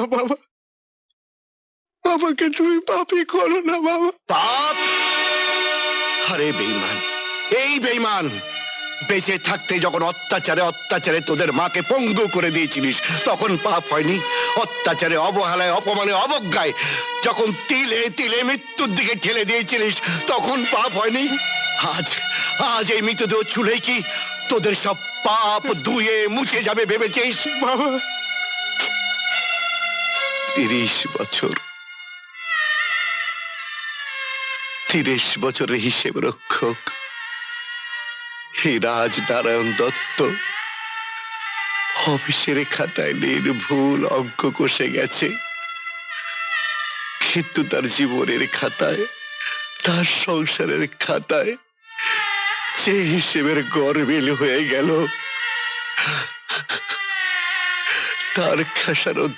না বাবা, আমাকে তুমি পাপী করো না বাবা। পাপ? আরে বেঈমান, এই বেঈমান, বেঁচে থাকতে যখন অত্যাচারে অত্যাচারে তোদের মাকে পঙ্গু করে দিয়েছিলিস তখন পাপ হয়নি? অত্যাচারে, অবহেলায়, অপমানে, অবজ্ঞায় যখন তিলে তিলে মৃত্যুর দিকে ঠেলে দিয়েছিলিস তখন পাপ হয়নি? আজ আজ এই মৃতদেহ চুলে কি তোদের সব পাপ ধুয়ে মুছে যাবে ভেবেছিস? বাবা 30 বছর, 30 বছরের হিসেব রক্ষক এই রাজনারায়ণ দত্ত অফিসের খাতায় নির্ভুল অঙ্ক কষে গেছে, কিন্তু তার জীবনের খাতায়, তার সংসারের খাতায় যে হিসেবের গরমিল হয়ে গেল, তার খেসারত